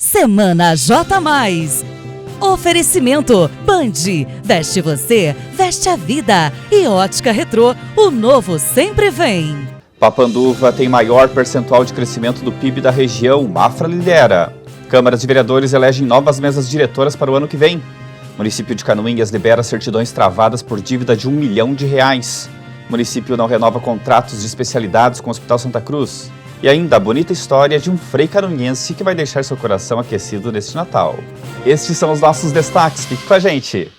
Semana J Mais. Oferecimento Band, veste você, veste a vida. E Ótica Retrô, o novo sempre vem. Papanduva tem maior percentual de crescimento do PIB da região, Mafra lidera. Câmaras de vereadores elegem novas mesas diretoras para o ano que vem. Município de Canoinhas libera certidões travadas por dívida de R$1 milhão. Município não renova contratos de especialidades com o Hospital Santa Cruz. E ainda a bonita história de um frei canoinhense que vai deixar seu coração aquecido neste Natal. Estes são os nossos destaques, fique com a gente!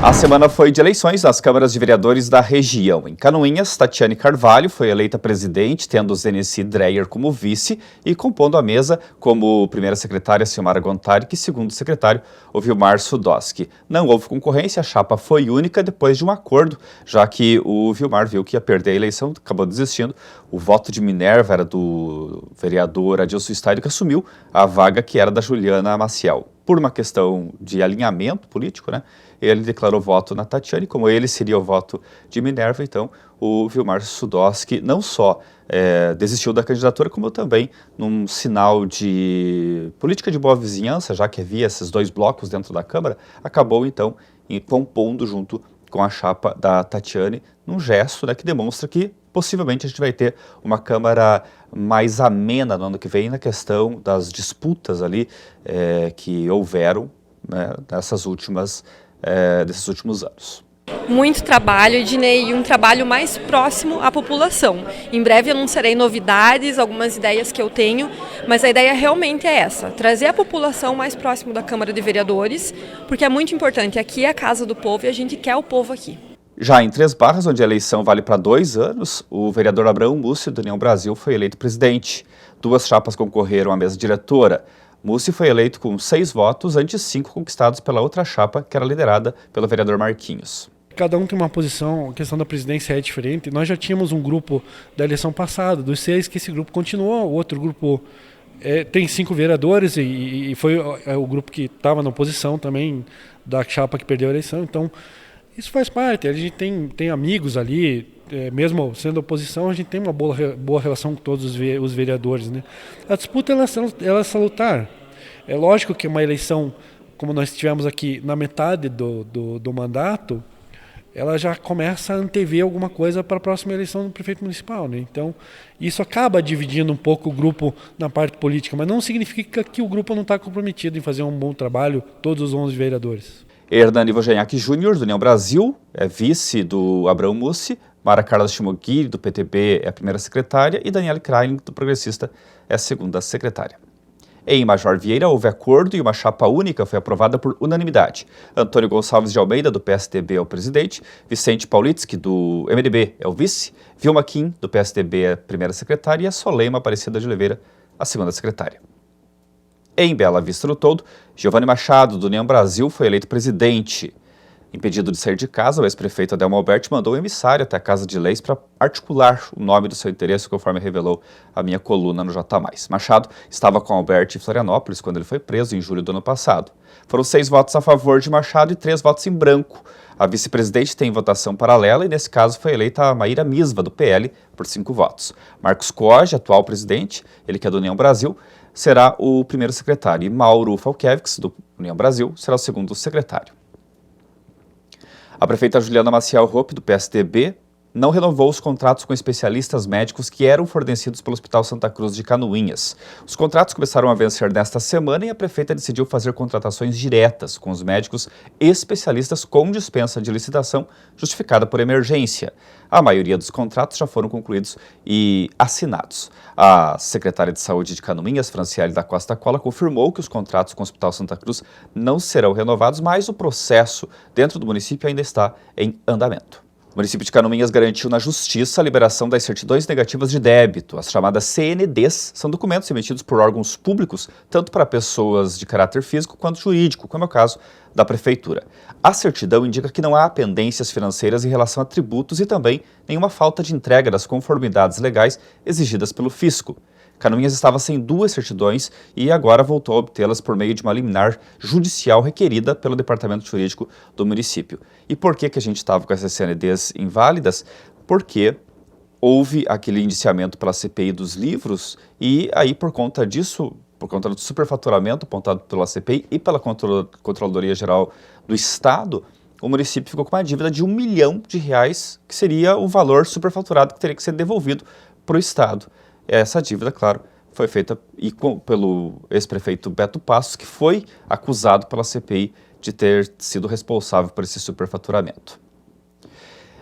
A semana foi de eleições nas câmaras de vereadores da região. Em Canoinhas, Tatiane Carvalho foi eleita presidente, tendo Zenici Dreyer como vice e compondo a mesa como primeira secretária Silmara Gontari e segundo secretário o Vilmar Sudoski. Não houve concorrência, a chapa foi única depois de um acordo, já que o Vilmar viu que ia perder a eleição, acabou desistindo. O voto de Minerva era do vereador Adilson Stein, que assumiu a vaga que era da Juliana Maciel. Por uma questão de alinhamento político, né? Ele declarou voto na Tatiane, como ele seria o voto de Minerva, então o Vilmar Sudoski não só desistiu da candidatura, como também num sinal de política de boa vizinhança, já que havia esses dois blocos dentro da Câmara, acabou então compondo junto com a chapa da Tatiane, num gesto, né, que demonstra que possivelmente a gente vai ter uma Câmara mais amena no ano que vem na questão das disputas ali que houveram, né, desses últimos anos. Muito trabalho, Ednei, e um trabalho mais próximo à população. Em breve eu anunciarei novidades, algumas ideias que eu tenho, mas a ideia realmente é essa, trazer a população mais próximo da Câmara de Vereadores, porque é muito importante, aqui é a casa do povo e a gente quer o povo aqui. Já em Três Barras, onde a eleição vale para 2 anos, o vereador Abraão Mussi, do União Brasil, foi eleito presidente. 2 chapas concorreram à mesa diretora. Mussi foi eleito com 6 votos, antes 5 conquistados pela outra chapa, que era liderada pelo vereador Marquinhos. Cada um tem uma posição, a questão da presidência é diferente. Nós já tínhamos um grupo da eleição passada, dos 6, que esse grupo continuou. O outro grupo tem 5 vereadores e foi o grupo que estava na oposição também da chapa que perdeu a eleição. Então, isso faz parte. A gente tem amigos ali, mesmo sendo oposição, a gente tem uma boa relação com todos os vereadores, né? A disputa ela é salutar. É lógico que uma eleição, como nós tivemos aqui na metade do mandato, ela já começa a antever alguma coisa para a próxima eleição do prefeito municipal, né? Então, isso acaba dividindo um pouco o grupo na parte política, mas não significa que o grupo não está comprometido em fazer um bom trabalho, todos os 11 vereadores. Hernani Wojniak Júnior, do União Brasil, é vice do Abraão Mussi. Mara Carla Chimoguiri, do PTB, é a primeira secretária. E Daniele Krein, do Progressista, é a segunda secretária. Em Major Vieira, houve acordo e uma chapa única foi aprovada por unanimidade. Antônio Gonçalves de Almeida, do PSDB, é o presidente. Vicente Paulitsky, do MDB, é o vice. Vilma Kim, do PSDB, é a primeira secretária. E a Solema Aparecida de Oliveira, a segunda secretária. Em Bela Vista do Todo, Giovanni Machado, do União Brasil, foi eleito presidente. Impedido de sair de casa, o ex-prefeito Adelmo Alberti mandou um emissário até a Casa de Leis para articular o nome do seu interesse, conforme revelou a minha coluna no J+. Machado estava com Alberti em Florianópolis quando ele foi preso em julho do ano passado. Foram 6 votos a favor de Machado e 3 votos em branco. A vice-presidente tem votação paralela e, nesse caso, foi eleita a Maíra Misva, do PL, por 5 votos. Marcos Coge, atual presidente, ele que é do União Brasil, será o primeiro secretário. E Mauro Falkevics, do União Brasil, será o segundo secretário. A prefeita Juliana Maciel Hoppe, do PSDB, não renovou os contratos com especialistas médicos que eram fornecidos pelo Hospital Santa Cruz de Canoinhas. Os contratos começaram a vencer nesta semana e a prefeita decidiu fazer contratações diretas com os médicos especialistas com dispensa de licitação justificada por emergência. A maioria dos contratos já foram concluídos e assinados. A secretária de Saúde de Canoinhas, Franciele da Costa Cola, confirmou que os contratos com o Hospital Santa Cruz não serão renovados, mas o processo dentro do município ainda está em andamento. O município de Canoinhas garantiu na Justiça a liberação das certidões negativas de débito. As chamadas CNDs são documentos emitidos por órgãos públicos, tanto para pessoas de caráter físico quanto jurídico, como é o caso da Prefeitura. A certidão indica que não há pendências financeiras em relação a tributos e também nenhuma falta de entrega das conformidades legais exigidas pelo fisco. Canoinhas estava sem 2 certidões e agora voltou a obtê-las por meio de uma liminar judicial requerida pelo Departamento Jurídico do município. E por que a gente estava com essas CNDs inválidas? Porque houve aquele indiciamento pela CPI dos livros e aí por conta disso, por conta do superfaturamento apontado pela CPI e pela Controladoria Geral do Estado, o município ficou com uma dívida de R$1 milhão, que seria o valor superfaturado que teria que ser devolvido para o Estado. Essa dívida, claro, foi feita pelo ex-prefeito Beto Passos, que foi acusado pela CPI de ter sido responsável por esse superfaturamento.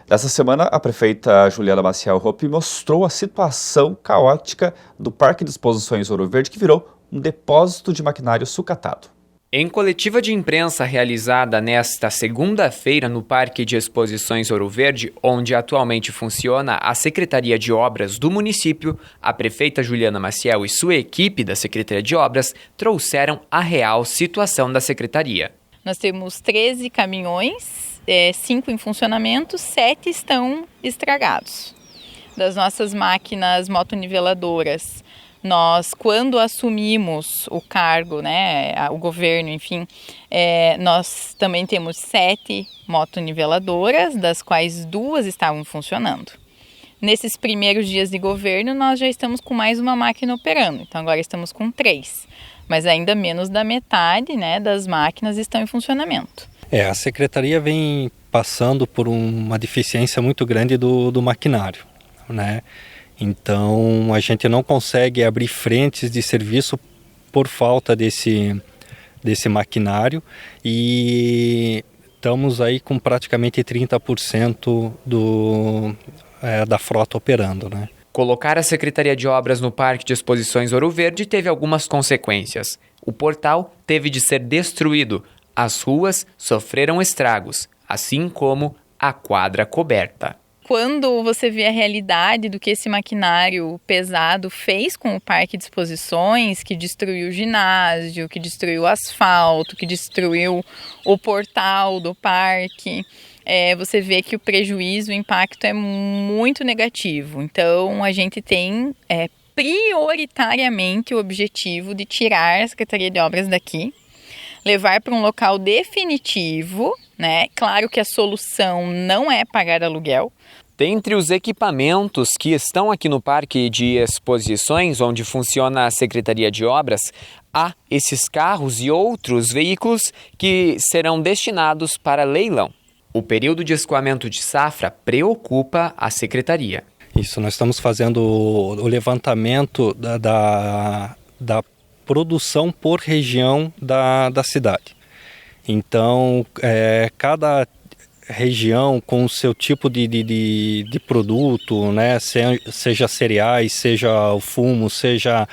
Nessa semana, a prefeita Juliana Maciel Hoppe mostrou a situação caótica do Parque de Exposições Ouro Verde, que virou um depósito de maquinário sucatado. Em coletiva de imprensa realizada nesta segunda-feira no Parque de Exposições Ouro Verde, onde atualmente funciona a Secretaria de Obras do município, a prefeita Juliana Maciel e sua equipe da Secretaria de Obras trouxeram a real situação da secretaria. Nós temos 13 caminhões, 5 em funcionamento, 7 estão estragados. Das nossas máquinas motoniveladoras, nós, quando assumimos o cargo, né, o governo, enfim, nós também temos 7 motoniveladoras, das quais 2 estavam funcionando. Nesses primeiros dias de governo, nós já estamos com mais uma máquina operando, então agora estamos com 3, mas ainda menos da metade, né, das máquinas estão em funcionamento. A secretaria vem passando por uma deficiência muito grande do maquinário, né? Então, a gente não consegue abrir frentes de serviço por falta desse maquinário e estamos aí com praticamente 30% da frota operando, né? Colocar a Secretaria de Obras no Parque de Exposições Ouro Verde teve algumas consequências. O portal teve de ser destruído, as ruas sofreram estragos, assim como a quadra coberta. Quando você vê a realidade do que esse maquinário pesado fez com o parque de exposições, que destruiu o ginásio, que destruiu o asfalto, que destruiu o portal do parque, você vê que o prejuízo, o impacto é muito negativo. Então, a gente tem prioritariamente o objetivo de tirar a Secretaria de Obras daqui, levar para um local definitivo, né? Claro que a solução não é pagar aluguel. Dentre os equipamentos que estão aqui no Parque de Exposições, onde funciona a Secretaria de Obras, há esses carros e outros veículos que serão destinados para leilão. O período de escoamento de safra preocupa a Secretaria. Isso, nós estamos fazendo o levantamento da produção por região da cidade. Então, cada região com o seu tipo de produto, né? Seja cereais, seja o fumo, seja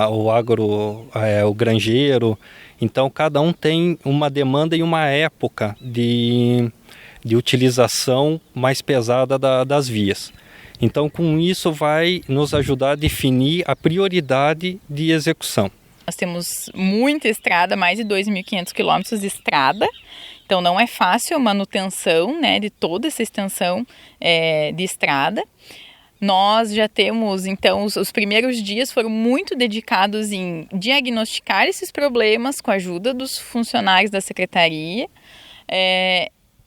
o granjeiro. Então, cada um tem uma demanda e uma época de utilização mais pesada das vias. Então, com isso, vai nos ajudar a definir a prioridade de execução. Nós temos muita estrada, mais de 2.500 quilômetros de estrada. Então, não é fácil a manutenção, né, de toda essa extensão de estrada. Nós já temos, então, os primeiros dias foram muito dedicados em diagnosticar esses problemas com a ajuda dos funcionários da Secretaria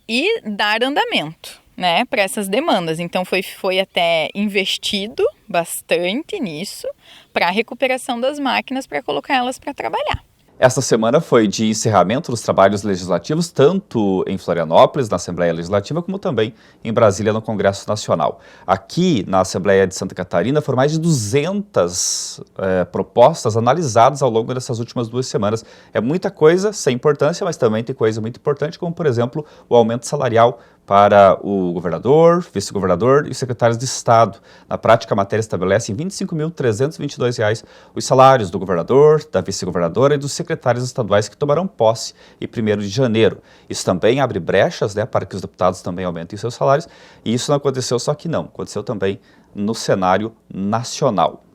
e dar andamento, né, para essas demandas. Então, foi até investido bastante nisso para a recuperação das máquinas, para colocar elas para trabalhar. Esta semana foi de encerramento dos trabalhos legislativos, tanto em Florianópolis, na Assembleia Legislativa, como também em Brasília, no Congresso Nacional. Aqui, na Assembleia de Santa Catarina, foram mais de 200 propostas analisadas ao longo dessas últimas 2 semanas. É muita coisa sem importância, mas também tem coisa muito importante, como, por exemplo, o aumento salarial para o governador, vice-governador e secretários de Estado. Na prática, a matéria estabelece em R$ 25.322 os salários do governador, da vice-governadora e dos secretários estaduais que tomarão posse em 1º de janeiro. Isso também abre brechas, né, para que os deputados também aumentem seus salários, e isso não aconteceu só aqui não, aconteceu também no cenário nacional.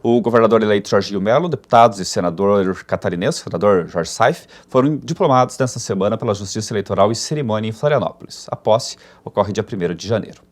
O governador eleito Jorginho Melo, deputados e senador catarinense, senador Jorge Saif, foram diplomados nesta semana pela Justiça Eleitoral e cerimônia em Florianópolis. A posse ocorre dia 1º de janeiro.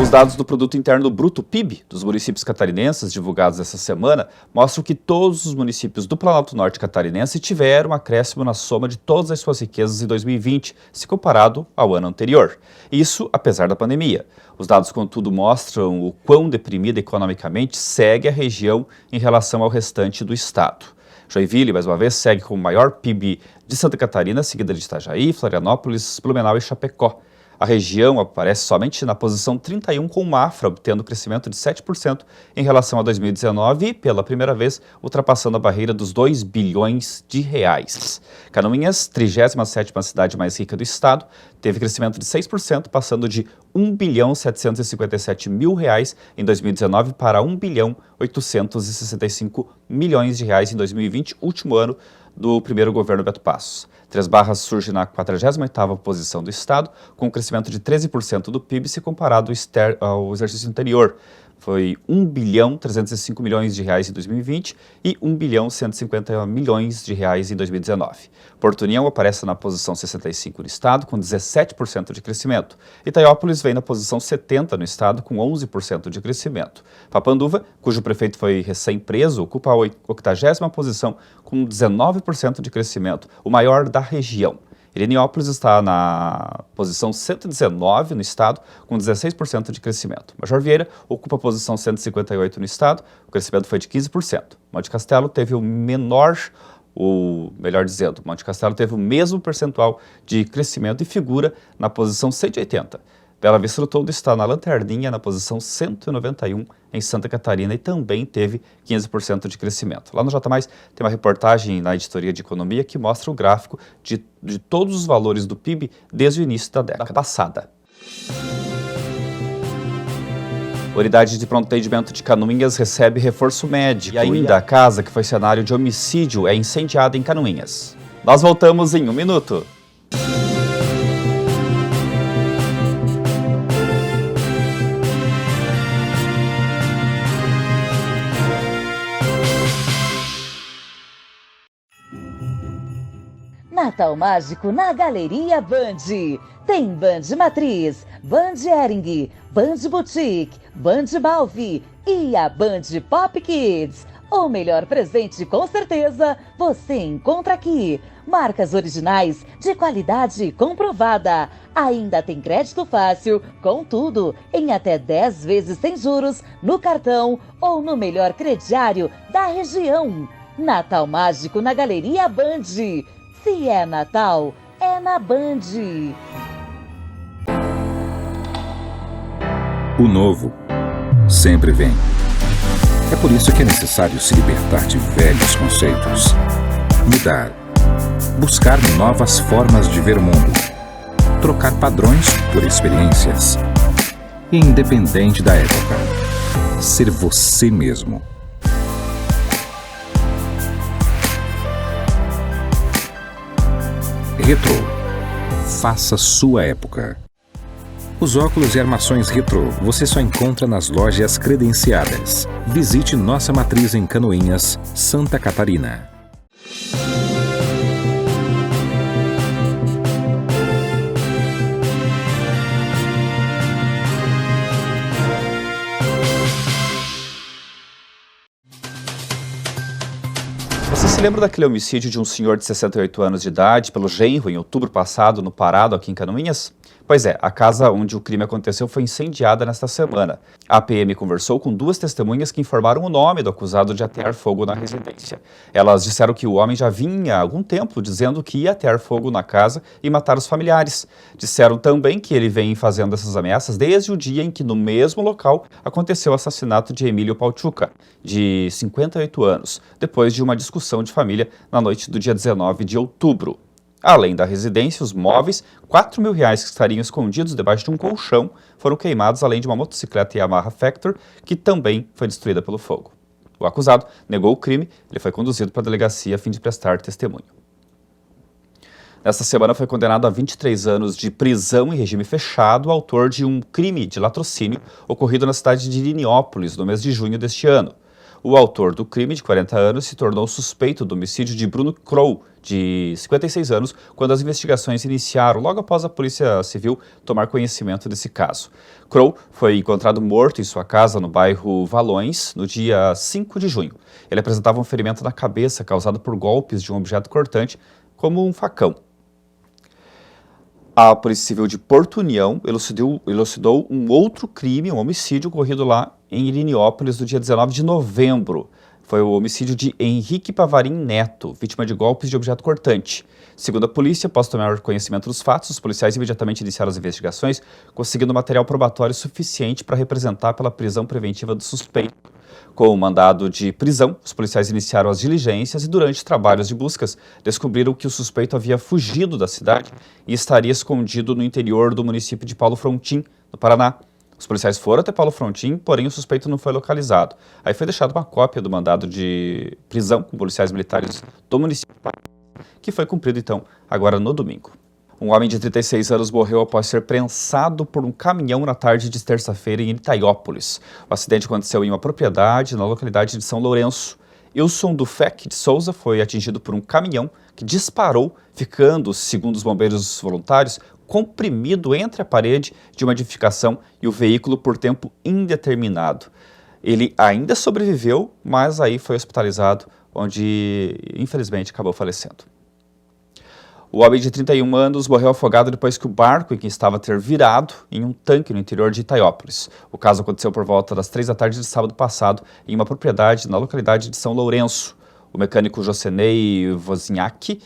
Os dados do Produto Interno Bruto, PIB, dos municípios catarinenses divulgados essa semana mostram que todos os municípios do Planalto Norte catarinense tiveram um acréscimo na soma de todas as suas riquezas em 2020, se comparado ao ano anterior. Isso apesar da pandemia. Os dados, contudo, mostram o quão deprimida economicamente segue a região em relação ao restante do estado. Joinville, mais uma vez, segue com o maior PIB de Santa Catarina, seguida de Itajaí, Florianópolis, Blumenau e Chapecó. A região aparece somente na posição 31 com Mafra, obtendo crescimento de 7% em relação a 2019 e, pela primeira vez, ultrapassando a barreira dos 2 bilhões de reais. Canoinhas, 37ª cidade mais rica do estado, teve crescimento de 6%, passando de 1.757 mil reais em 2019 para 1.865 milhões de reais em 2020, último ano do primeiro governo Beto Passos. Três Barras surge na 48ª posição do estado, com um crescimento de 13% do PIB se comparado ao exercício anterior. Foi 1.305 milhões de reais em 2020 e 1.150 milhões de reais em 2019. Porto União aparece na posição 65 no estado, com 17% de crescimento. Itaiópolis vem na posição 70 no estado, com 11% de crescimento. Papanduva, cujo prefeito foi recém-preso, ocupa a 80ª posição, com 19% de crescimento, o maior da região. Ilhénópolis está na posição 119 no estado, com 16% de crescimento. Major Vieira ocupa a posição 158 no estado, o crescimento foi de 15%. Monte Castelo teve Monte Castelo teve o mesmo percentual de crescimento e figura na posição 180. Bela Vista do Todo está na lanterninha, na posição 191 em Santa Catarina e também teve 15% de crescimento. Lá no J+, tem uma reportagem na editoria de economia que mostra o gráfico de todos os valores do PIB desde o início da década passada. A unidade de pronto atendimento de Canoinhas recebe reforço médico e ainda a casa que foi cenário de homicídio é incendiada em Canoinhas. Nós voltamos em 1 minuto. Natal Mágico na Galeria Band. Tem Band Matriz, Band Hering, Band Boutique, Band Balfi e a Band Pop Kids. O melhor presente, com certeza, você encontra aqui. Marcas originais de qualidade comprovada. Ainda tem crédito fácil, com tudo, em até 10 vezes sem juros, no cartão ou no melhor crediário da região. Natal Mágico na Galeria Band. Se é Natal, é na Band. O novo sempre vem. É por isso que é necessário se libertar de velhos conceitos. Mudar. Buscar novas formas de ver o mundo. Trocar padrões por experiências. Independente da época. Ser você mesmo. Retrô. Faça sua época. Os óculos e armações retrô você só encontra nas lojas credenciadas. Visite nossa matriz em Canoinhas, Santa Catarina. Você se lembra daquele homicídio de um senhor de 68 anos de idade pelo genro em outubro passado no Parado, aqui em Canoinhas? Pois é, a casa onde o crime aconteceu foi incendiada nesta semana. A PM conversou com 2 testemunhas que informaram o nome do acusado de atear fogo na residência. Elas disseram que o homem já vinha há algum tempo dizendo que ia atear fogo na casa e matar os familiares. Disseram também que ele vem fazendo essas ameaças desde o dia em que no mesmo local aconteceu o assassinato de Emílio Pauchuca, de 58 anos, depois de uma discussão de família na noite do dia 19 de outubro. Além da residência, os móveis, R$4.000 que estariam escondidos debaixo de um colchão, foram queimados, além de uma motocicleta Yamaha Factor, que também foi destruída pelo fogo. O acusado negou o crime, ele foi conduzido para a delegacia a fim de prestar testemunho. Nesta semana foi condenado a 23 anos de prisão em regime fechado o autor de um crime de latrocínio ocorrido na cidade de Ilhénópolis, no mês de junho deste ano. O autor do crime, de 40 anos, se tornou suspeito do homicídio de Bruno Crow, de 56 anos, quando as investigações iniciaram logo após a Polícia Civil tomar conhecimento desse caso. Crow foi encontrado morto em sua casa no bairro Valões no dia 5 de junho. Ele apresentava um ferimento na cabeça causado por golpes de um objeto cortante, como um facão. A Polícia Civil de Porto União elucidou um outro crime, um homicídio ocorrido lá em Iliniópolis no dia 19 de novembro. Foi o homicídio de Henrique Pavarim Neto, vítima de golpes de objeto cortante. Segundo a polícia, após tomar conhecimento dos fatos, os policiais imediatamente iniciaram as investigações, conseguindo material probatório suficiente para representar pela prisão preventiva do suspeito. Com o mandado de prisão, os policiais iniciaram as diligências e, durante trabalhos de buscas, descobriram que o suspeito havia fugido da cidade e estaria escondido no interior do município de Paulo Frontin, no Paraná. Os policiais foram até Paulo Frontin, porém o suspeito não foi localizado. Aí foi deixada uma cópia do mandado de prisão com policiais militares do município, que foi cumprido, então, agora no domingo. Um homem de 36 anos morreu após ser prensado por um caminhão na tarde de terça-feira em Itaiópolis. O acidente aconteceu em uma propriedade na localidade de São Lourenço. Ilson Dufec de Souza foi atingido por um caminhão que disparou, ficando, segundo os bombeiros voluntários, comprimido entre a parede de uma edificação e o veículo por tempo indeterminado. Ele ainda sobreviveu, mas aí foi hospitalizado, onde infelizmente acabou falecendo. O homem de 31 anos morreu afogado depois que o barco em que estava ter virado em um tanque no interior de Itaiópolis. O caso aconteceu por volta das 3 da tarde de sábado passado em uma propriedade na localidade de São Lourenço. O mecânico Josenei Wozniak,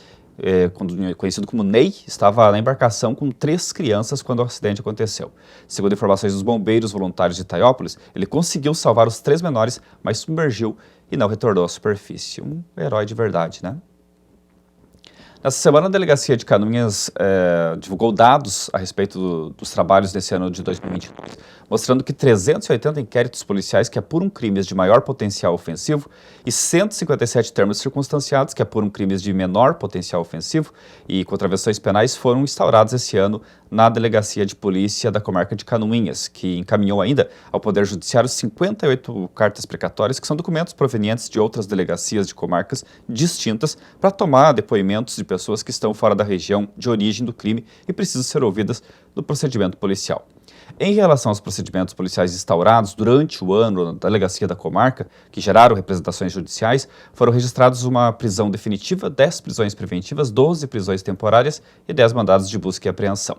conhecido como Ney, estava na embarcação com 3 crianças quando o acidente aconteceu. Segundo informações dos bombeiros voluntários de Itaiópolis, ele conseguiu salvar os 3 menores, mas submergiu e não retornou à superfície. Um herói de verdade, né? Nessa semana, a Delegacia de Canoinhas divulgou dados a respeito dos trabalhos desse ano de 2022, mostrando que 380 inquéritos policiais que apuram crimes de maior potencial ofensivo e 157 termos circunstanciados que apuram crimes de menor potencial ofensivo e contravenções penais foram instaurados esse ano na Delegacia de Polícia da Comarca de Canoinhas, que encaminhou ainda ao Poder Judiciário 58 cartas precatórias, que são documentos provenientes de outras delegacias de comarcas distintas para tomar depoimentos de pessoas que estão fora da região de origem do crime e precisam ser ouvidas no procedimento policial. Em relação aos procedimentos policiais instaurados durante o ano na Delegacia da Comarca, que geraram representações judiciais, foram registrados uma prisão definitiva, 10 prisões preventivas, 12 prisões temporárias e 10 mandados de busca e apreensão.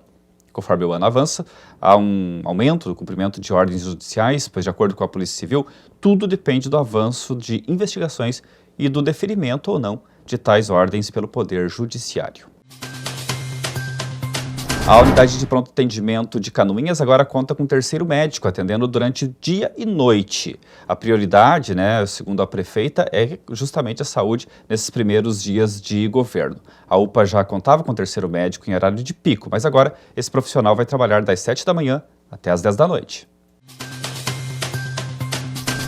Conforme o ano avança, há um aumento do cumprimento de ordens judiciais, pois, de acordo com a Polícia Civil, tudo depende do avanço de investigações e do deferimento ou não de tais ordens pelo Poder Judiciário. A unidade de pronto atendimento de Canoinhas agora conta com um 3º médico atendendo durante dia e noite. A prioridade, segundo a prefeita, é justamente a saúde nesses primeiros dias de governo. A UPA já contava com um 3º médico em horário de pico, mas agora esse profissional vai trabalhar das 7 da manhã até as 10 da noite.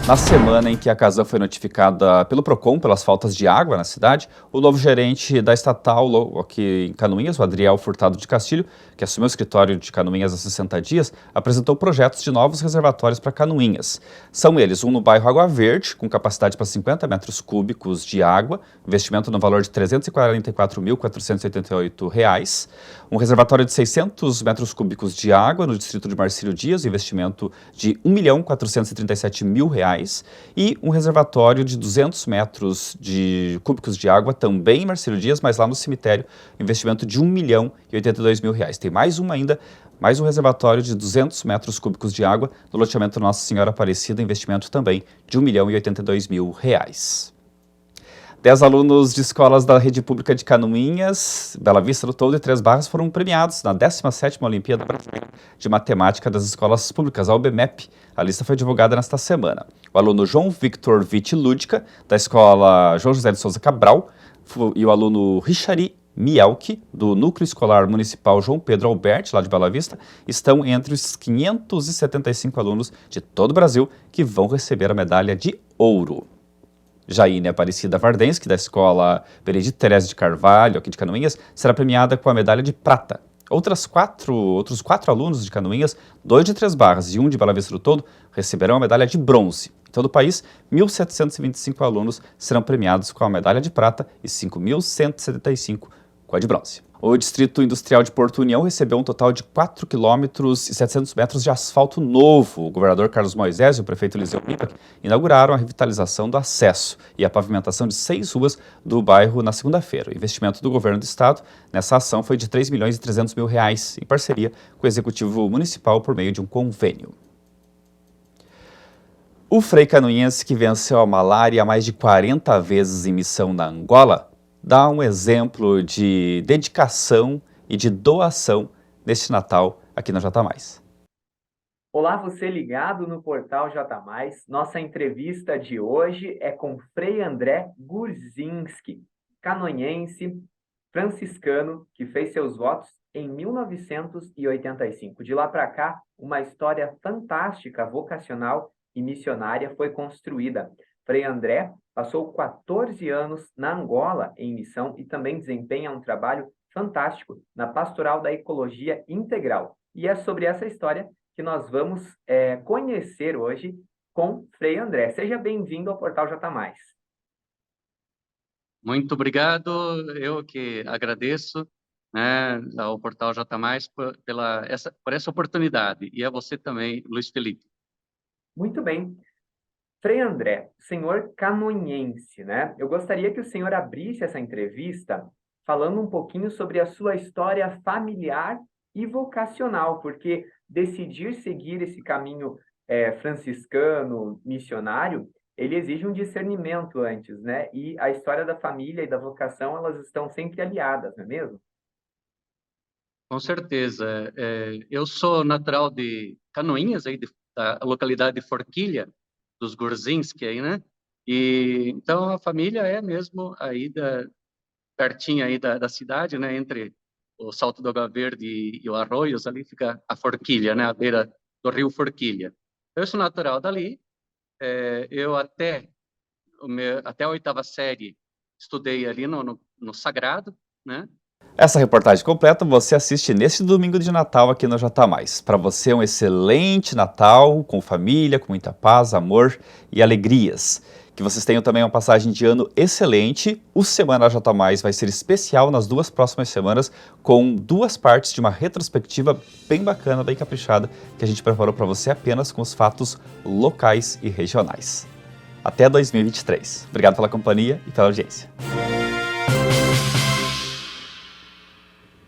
Na semana em que a Casan foi notificada pelo PROCON pelas faltas de água na cidade, o novo gerente da estatal aqui em Canoinhas, o Adriel Furtado de Castilho, que assumiu o escritório de Canoinhas há 60 dias, apresentou projetos de novos reservatórios para Canoinhas. São eles um no bairro Água Verde, com capacidade para 50 metros cúbicos de água, investimento no valor de R$ 344.488, um reservatório de 600 metros cúbicos de água no distrito de Marcílio Dias, investimento de R$ 1.437.000, e um reservatório de 200 metros cúbicos de água, também em Marcílio Dias, mas lá no cemitério, investimento de R$ 1.082.000. Tem mais um reservatório de 200 metros cúbicos de água no loteamento Nossa Senhora Aparecida, investimento também de R$ 1.082.000. 10 alunos de escolas da rede pública de Canoinhas, Bela Vista do Toldo e Três Barras foram premiados na 17ª Olimpíada Brasileira de Matemática das Escolas Públicas, a UBMEP. A lista foi divulgada nesta semana. O aluno João Victor Vitti Lúdica, da escola João José de Souza Cabral, e o aluno Richari Mielke, do Núcleo Escolar Municipal João Pedro Alberti, lá de Bela Vista, estão entre os 575 alunos de todo o Brasil que vão receber a medalha de ouro. Jaine Aparecida Vardensky, da escola Benedito Teresa de Carvalho, aqui de Canoinhas, será premiada com a medalha de prata. Outros quatro alunos de Canoinhas, 2 de Três Barras e 1 de Bela Vista do Todo, receberão a medalha de bronze. Em todo o país, 1.725 alunos serão premiados com a medalha de prata e 5.175 com a de bronze. O Distrito Industrial de Porto União recebeu um total de 4 quilômetros e 700 metros de asfalto novo. O governador Carlos Moisés e o prefeito Eliseu Pipa inauguraram a revitalização do acesso e a pavimentação de 6 ruas do bairro na segunda-feira. O investimento do governo do estado nessa ação foi de R$ 3.300.000, em parceria com o Executivo Municipal por meio de um convênio. O Frei Canoinhense, que venceu a malária mais de 40 vezes em missão na Angola, dá um exemplo de dedicação e de doação neste Natal aqui na J+. Olá, você ligado no portal J+. Nossa entrevista de hoje é com Frei André Gurzinski, canoinhense, franciscano, que fez seus votos em 1985. De lá para cá, uma história fantástica, vocacional e missionária foi construída. Frei André passou 14 anos na Angola em missão e também desempenha um trabalho fantástico na Pastoral da Ecologia Integral. E é sobre essa história que nós vamos conhecer hoje com Frei André. Seja bem-vindo ao Portal J+. Muito obrigado, eu que agradeço, né, ao Portal J+, por essa oportunidade, e a você também, Luiz Felipe. Muito bem. Frei André, senhor canoinhense, né? Eu gostaria que o senhor abrisse essa entrevista falando um pouquinho sobre a sua história familiar e vocacional, porque decidir seguir esse caminho franciscano, missionário, ele exige um discernimento antes, né? E a história da família e da vocação, elas estão sempre aliadas, não é mesmo? Com certeza. Eu sou natural de Canoinhas, aí da localidade de Forquilha, dos Gurzinski aí, né? E então a família é mesmo aí pertinho aí da cidade, né? Entre o Salto do Água Verde e o Arroios, ali fica a Forquilha, né? À beira do rio Forquilha. Eu sou natural dali. Eu até a 8ª série estudei ali no Sagrado, né? Essa reportagem completa você assiste neste domingo de Natal aqui no J+. Para você um excelente Natal, com família, com muita paz, amor e alegrias. Que vocês tenham também uma passagem de ano excelente. O Semana J+, vai ser especial nas 2 próximas semanas, com 2 partes de uma retrospectiva bem bacana, bem caprichada, que a gente preparou para você apenas com os fatos locais e regionais. Até 2023. Obrigado pela companhia e pela audiência.